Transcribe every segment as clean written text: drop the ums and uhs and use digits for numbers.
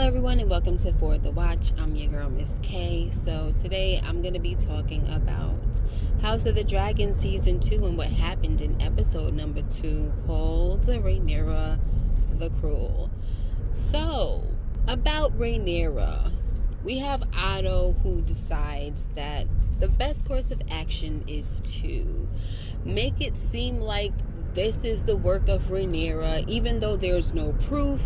everyone, and welcome to For the Watch. I'm your girl, Miss K. So today I'm going to be talking about House of the Dragon Season 2 and what happened in episode number 2 called Rhaenyra the Cruel. So, about Rhaenyra, we have Otto, who decides that the best course of action is to make it seem like this is the work of Rhaenyra, even though there's no proof,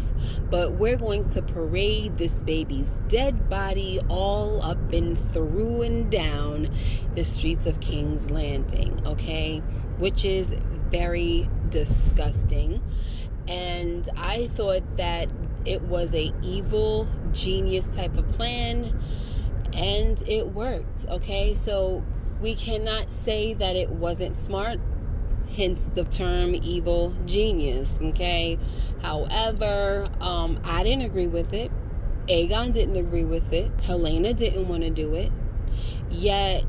but we're going to parade this baby's dead body all up and through and down the streets of King's Landing, okay? Which is very disgusting. And I thought that it was a evil genius type of plan, and it worked, okay? So we cannot say that it wasn't smart, hence the term evil genius, okay? However, I didn't agree with it. Aegon didn't agree with it. Helaena didn't want to do it. Yet,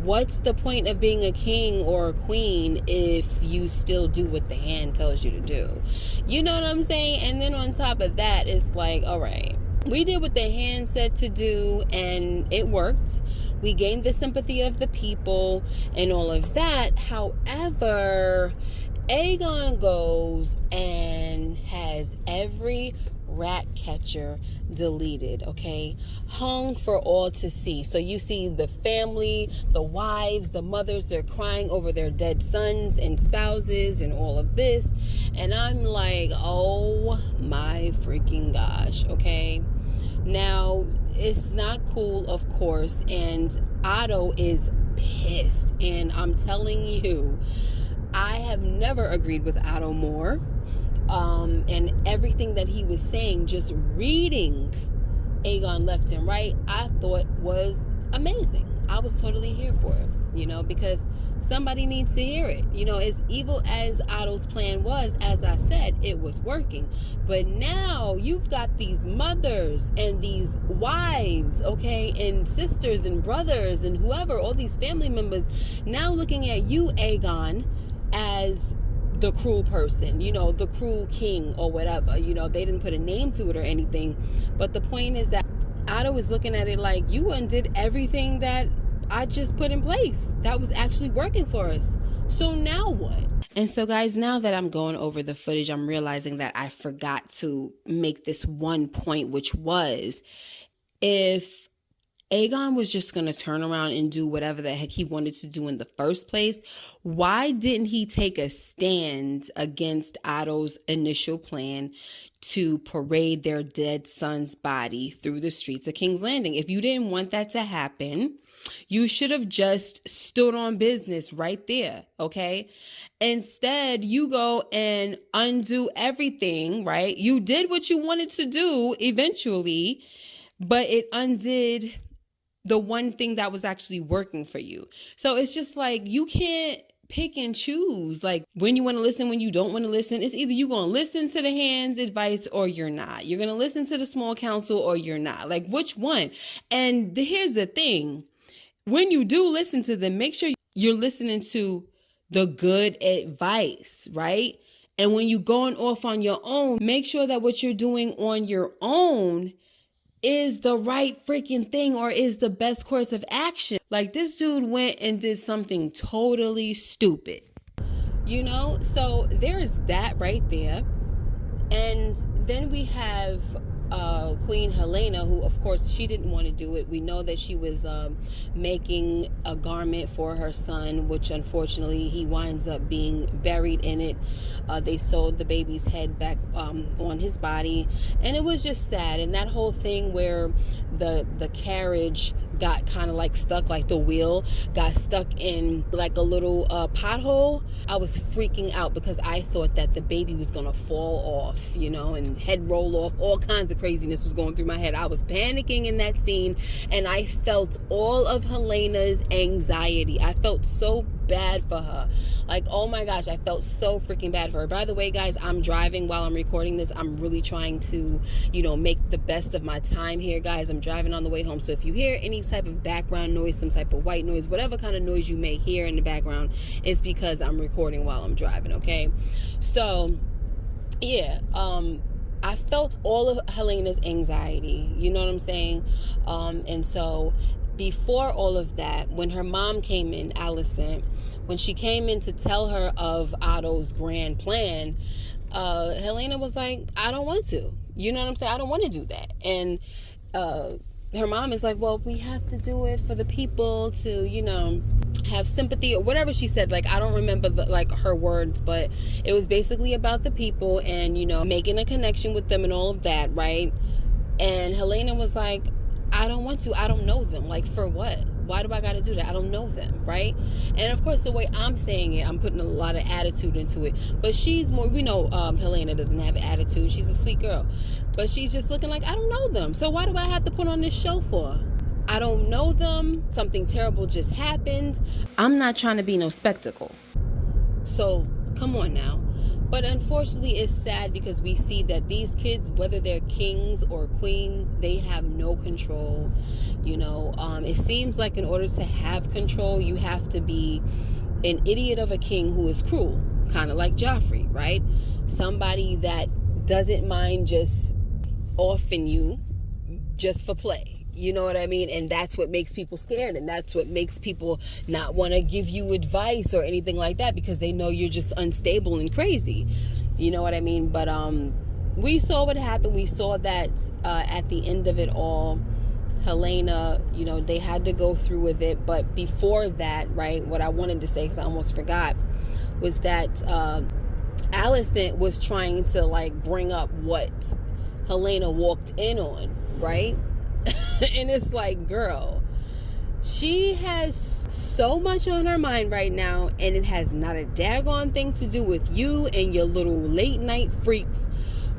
what's the point of being a king or a queen if you still do what the hand tells you to do? You know what I'm saying? And then on top of that, it's like, all right, we did what the hand said to do and it worked. We gained the sympathy of the people and all of that. However, Aegon goes and has every rat catcher deleted, okay? Hung for all to see. So you see the family, the wives, the mothers, they're crying over their dead sons and spouses and all of this. And I'm like, oh my freaking gosh, okay? Now, it's not cool, of course, and Otto is pissed. And I'm telling you, I have never agreed with Otto more. And everything that he was saying, just reading Aegon left and right, I thought was amazing. I was totally here for it, you know, because somebody needs to hear it. You know, as evil as Otto's plan was, as I said, it was working. But now you've got these mothers and these wives, okay, and sisters and brothers and whoever, all these family members, now looking at you, Aegon, as the cruel person, you know, the cruel king or whatever. You know, they didn't put a name to it or anything. But the point is that Otto is looking at it like, you undid everything that I just put in place that was actually working for us. So now what? And so guys, now that I'm going over the footage, I'm realizing that I forgot to make this one point, which was, if Aegon was just going to turn around and do whatever the heck he wanted to do in the first place, why didn't he take a stand against Otto's initial plan to parade their dead son's body through the streets of King's Landing? If you didn't want that to happen, you should have just stood on business right there, okay? Instead, you go and undo everything, right? You did what you wanted to do eventually, but it undid the one thing that was actually working for you. So it's just like, you can't pick and choose, like, when you want to listen, when you don't want to listen. It's either you're going to listen to the hand's advice or you're not. You're going to listen to the small council or you're not. Like, which one? And here's the thing. When you do listen to them, make sure you're listening to the good advice, right? And when you're going off on your own, make sure that what you're doing on your own is the right freaking thing or is the best course of action. Like, this dude went and did something totally stupid, you know? So there's that right there. And then we have Queen Helaena, who, of course, she didn't want to do it. We know that she was making a garment for her son, which unfortunately he winds up being buried in it. They sewed the baby's head back on his body, and it was just sad. And that whole thing where the carriage got kind of like stuck, like the wheel got stuck in like a little pothole, I was freaking out because I thought that the baby was gonna fall off, you know, and head roll off. All kinds of craziness was going through my head. I was panicking in that scene, and I felt all of Helena's anxiety. I felt so bad for her. Like, oh my gosh, I felt so freaking bad for her. By the way, guys, I'm driving while I'm recording this. I'm really trying to, you know, make the best of my time here, guys. I'm driving on the way home. So if you hear any type of background noise, some type of white noise, whatever kind of noise you may hear in the background, it's because I'm recording while I'm driving, okay? So, yeah, I felt all of Helena's anxiety, you know what I'm saying? And so before all of that, when her mom came in, Alicent, when she came in to tell her of Otto's grand plan, Helena was like, I don't want to. You know what I'm saying? I don't want to do that. And her mom is like, well, we have to do it for the people to, you know, have sympathy or whatever she said. Like, I don't remember her words, but it was basically about the people and, you know, making a connection with them and all of that, right? And Helena was like, I don't want to. I don't know them. Like, for what? Why do I got to do that? I don't know them, right? And of course, the way I'm saying it, I'm putting a lot of attitude into it. But she's more, we know Helena doesn't have attitude. She's a sweet girl. But she's just looking like, I don't know them. So why do I have to put on this show for? I don't know them. Something terrible just happened. I'm not trying to be no spectacle. So come on now. But unfortunately, it's sad because we see that these kids, whether they're kings or queens, they have no control. You know, it seems like in order to have control, you have to be an idiot of a king who is cruel, kind of like Joffrey, right? Somebody that doesn't mind just offing you just for play. You know what I mean? And that's what makes people scared. And that's what makes people not want to give you advice or anything like that, because they know you're just unstable and crazy. You know what I mean? But we saw what happened. We saw that at the end of it all, Helena, you know, they had to go through with it. But before that, right, what I wanted to say, because I almost forgot, was that Alicent was trying to like bring up what Helena walked in on, right? And it's like, girl, she has so much on her mind right now, and it has not a daggone thing to do with you and your little late night freaks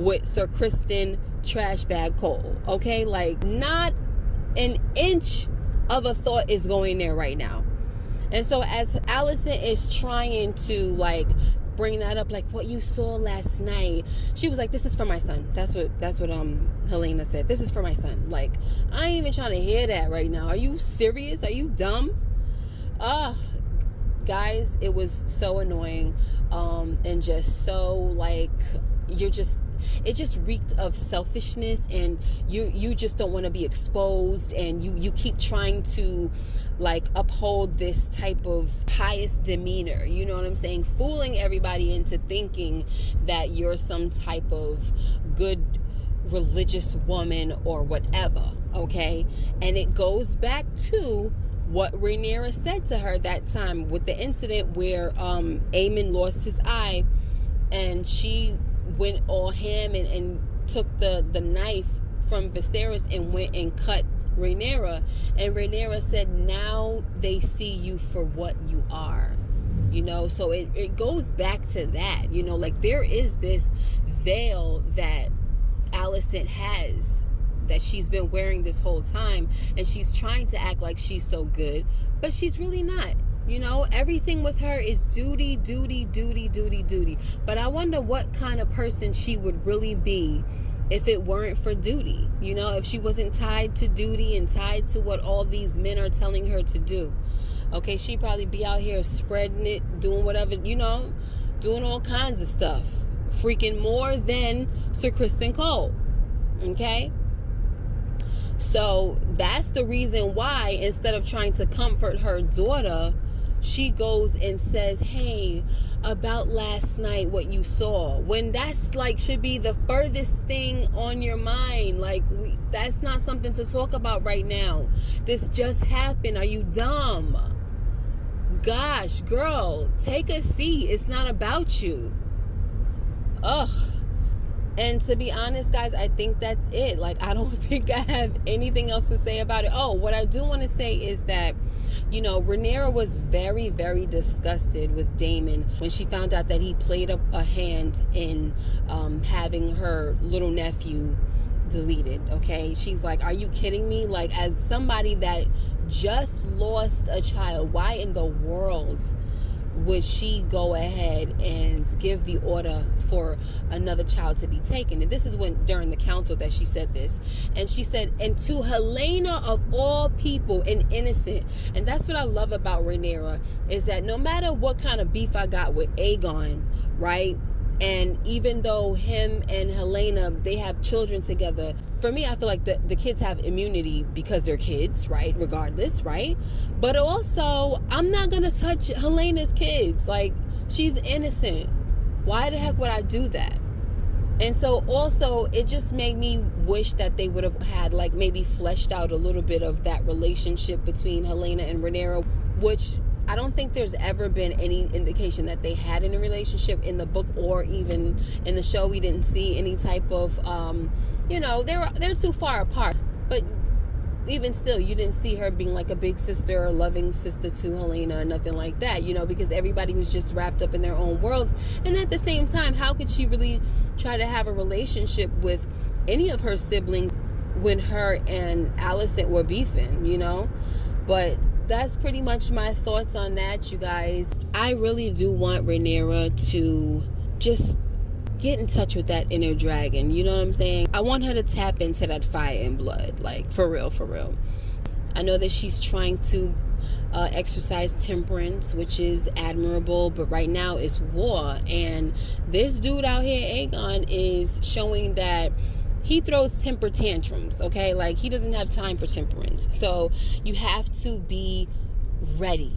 with Sir Kristen trash bag Cole. Okay, like not an inch of a thought is going there right now. And so as Alicent is trying to like bring that up, like what you saw last night, she was like, this is for my son. That's what Helena said. This is for my son. Like, I ain't even trying to hear that right now. Are you serious? Are you dumb? Guys, it was so annoying, and just so like, it just reeked of selfishness, and you just don't want to be exposed, and you keep trying to like uphold this type of pious demeanor, you know what I'm saying, fooling everybody into thinking that you're some type of good religious woman or whatever, okay? And it goes back to what Rhaenyra said to her that time with the incident where Aemon lost his eye, and she went all ham and took the knife from Viserys and went and cut Rhaenyra. And Rhaenyra said, now they see you for what you are, you know. So it goes back to that, you know, like there is this veil that Alicent has that she's been wearing this whole time, and she's trying to act like she's so good, but she's really not. You know, everything with her is duty, duty, duty, duty, duty. But I wonder what kind of person she would really be if it weren't for duty. You know, if she wasn't tied to duty and tied to what all these men are telling her to do. Okay, she'd probably be out here spreading it, doing whatever, you know, doing all kinds of stuff. Freaking more than Sir Kristen Cole. Okay? So that's the reason why, instead of trying to comfort her daughter, she goes and says, hey, about last night, what you saw, when that's like should be the furthest thing on your mind. Like, that's not something to talk about right now. This just happened. Are you dumb? Gosh, girl, take a seat. It's not about you. Ugh. And to be honest, guys, I think that's it. Like, I don't think I have anything else to say about it. Oh, what I do want to say is that, you know, Rhaenyra was very, very disgusted with Daemon when she found out that he played a hand in having her little nephew deleted. Okay, she's like, are you kidding me? Like, as somebody that just lost a child, why in the world would she go ahead and give the order for another child to be taken? And this is when, during the council, that she said this. And she said, and to Helena of all people, an innocent. And that's what I love about Rhaenyra, is that no matter what kind of beef I got with Aegon, right? And even though him and Helena, they have children together, for me, I feel like the kids have immunity because they're kids, right? Regardless, right? But also, I'm not going to touch Helena's kids. Like, she's innocent. Why the heck would I do that? And so also, it just made me wish that they would have had, like, maybe fleshed out a little bit of that relationship between Helena and Rhaenyra, which I don't think there's ever been any indication that they had in a relationship in the book or even in the show. We didn't see any type of, they're too far apart. But even still, you didn't see her being like a big sister or loving sister to Helena or nothing like that, because everybody was just wrapped up in their own worlds. And at the same time, how could she really try to have a relationship with any of her siblings when her and Alicent were beefing, But that's pretty much my thoughts on that, you guys. I really do want Rhaenyra to just get in touch with that inner dragon, you know what I'm saying? I want her to tap into that fire and blood, like, for real. I know that she's trying to exercise temperance, which is admirable, but right now it's war, and this dude out here, Aegon, is showing that he throws temper tantrums, okay? Like, he doesn't have time for temperance. So you have to be ready.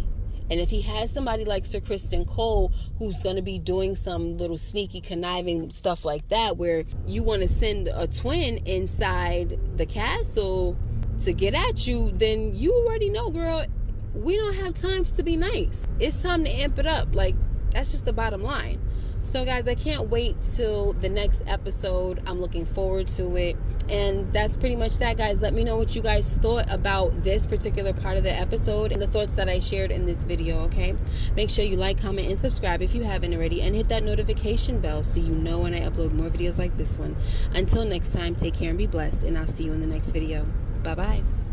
And if he has somebody like Sir Kristen Cole who's going to be doing some little sneaky conniving stuff like that, where you want to send a twin inside the castle to get at you, then you already know, girl, we don't have time to be nice. It's time to amp it up. Like, that's just the bottom line. So guys, I can't wait till the next episode. I'm looking forward to it. And that's pretty much that, guys. Let me know what you guys thought about this particular part of the episode and the thoughts that I shared in this video, okay? Make sure you like, comment, and subscribe if you haven't already. And hit that notification bell so you know when I upload more videos like this one. Until next time, take care and be blessed. And I'll see you in the next video. Bye-bye.